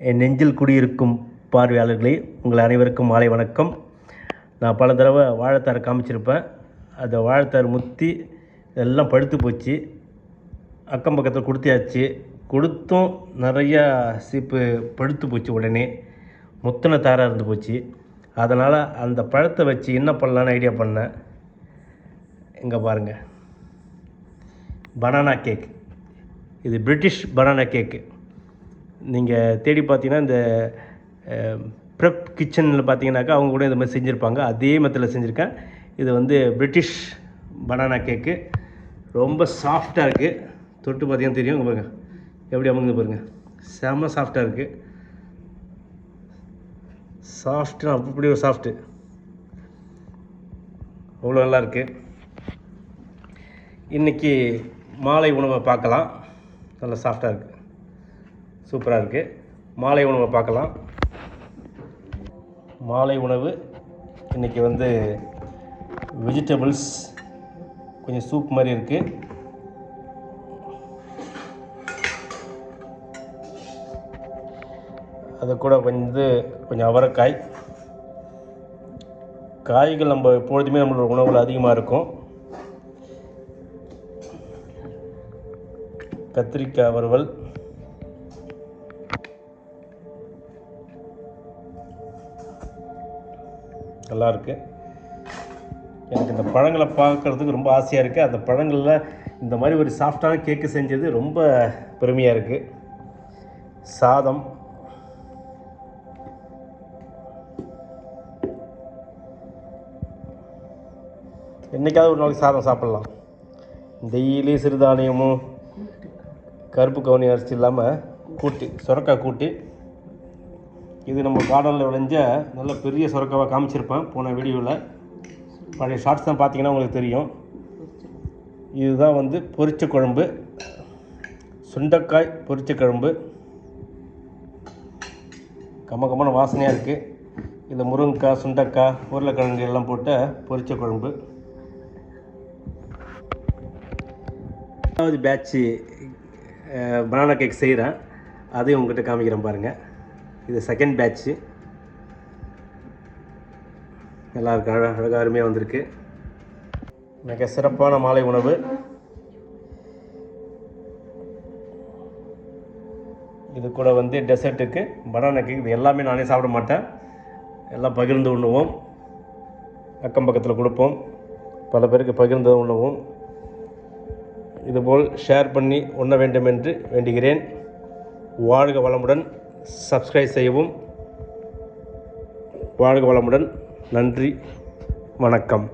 என் நெஞ்சில் குடியிருக்கும் பார்வையாளர்களே, உங்கள் அனைவருக்கும் மாலை வணக்கம். நான் பல தடவை வாழைத்தார் காமிச்சிருப்பேன். அந்த வாழைத்தார் முற்றி எல்லாம் பழுத்து போச்சு. அக்கம் பக்கத்தில் கொடுத்தியாச்சு. கொடுத்தும் நிறையா சீப்பு பழுத்து போச்சு. உடனே முத்தின தாராக இருந்து போச்சு. அதனால் அந்த பழத்தை வச்சு என்ன பண்ணலான்னு ஐடியா பண்ணேன். இங்கே பாருங்கள், பனானா கேக். இது பிரிட்டிஷ் பனானா கேக்கு. நீங்கள் தேடி பார்த்தீங்கன்னா இந்த ப்ரெப் கிச்சனில் பார்த்தீங்கன்னாக்கா அவங்க கூட இந்த மாதிரி செஞ்சுருப்பாங்க. அதே மெத்தடில் செஞ்சுருக்கேன். இது வந்து பிரிட்டிஷ் பனானா கேக்கு. ரொம்ப சாஃப்டாக இருக்குது. தொட்டு பார்த்தீங்கன்னா தெரியும். இங்கே பாருங்கள் எப்படி அமுங்குது பாருங்கள். செம்ம சாஃப்டாக இருக்குது. சாஃப்ட்னா அப்படி ஒரு சாஃப்ட்டு, அவ்வளோ நல்லா இருக்குது. இன்றைக்கி மாலை உணவை பார்க்கலாம். நல்லா சாஃப்டாக இருக்குது, சூப்பராக இருக்குது. மாலை உணவை பார்க்கலாம். மாலை உணவு இன்றைக்கி வந்து வெஜிடபிள்ஸ், கொஞ்சம் சூப் மாதிரி இருக்குது. அது கூட கொஞ்சம் அவரைக்காய். காய்கள் நம்ம எப்பொழுதுமே நம்மளோட உணவில் அதிகமாக இருக்கும். கத்திரிக்காய் வறுவல், நல்லாயிருக்கு. எனக்கு இந்த பழங்களை பார்க்குறதுக்கு ரொம்ப ஆசையாக இருக்குது. அந்த பழங்களில் இந்த மாதிரி ஒரு சாஃப்டான கேக்கு செஞ்சது ரொம்ப பெருமையாக இருக்குது. சாதம், என்றைக்காவது ஒரு நாளைக்கு சாதம் சாப்பிட்லாம். டெய்லி சிறுதானியமும் கருப்பு கவுனி அரிசி இல்லாமல் கூட்டு, சுரக்காய் கூட்டு. இது நம்ம கார்டனில் விளைஞ்ச நல்ல பெரிய சுரக்காவை காமிச்சிருப்பேன் போன வீடியோவில். பழைய ஷார்ட்ஸ் தான் பார்த்தீங்கன்னா உங்களுக்கு தெரியும். இதுதான் வந்து பொரிச்ச குழம்பு, சுண்டைக்காய் பொரிச்ச குழம்பு. கம்ம வாசனையாக இருக்குது. இது முருங்கைக்காய், சுண்டைக்காய், உருளைக்கிழங்கு எல்லாம் போட்ட பொரிச்ச குழம்பு. ரெண்டாவது பேட்ச்சு பனானா கேக் செய்கிறேன். அதையும் உங்கள்கிட்ட காமிக்கிறேன் பாருங்கள். இது செகண்ட் பேட்ச்சு. நல்லாயிருக்கு, அழகாக அருமையாக வந்திருக்கு. மிக சிறப்பான மாலை உணவு. இது கூட வந்து டெசர்ட்டுக்கு பனானா கேக். இது எல்லாமே நானே சாப்பிட மாட்டேன், எல்லாம் பகிர்ந்து உண்ணுவோம். அக்கம் பக்கத்தில் கொடுப்போம், பல பேருக்கு பகிர்ந்து உண்ணுவோம். இதுபோல் ஷேர் பண்ணி உண்ண வேண்டும் என்று வேண்டுகிறேன். வாழ்க வளமுடன். சப்ஸ்கிரைப் செய்யவும். வாழ்க வளமுடன். நன்றி, வணக்கம்.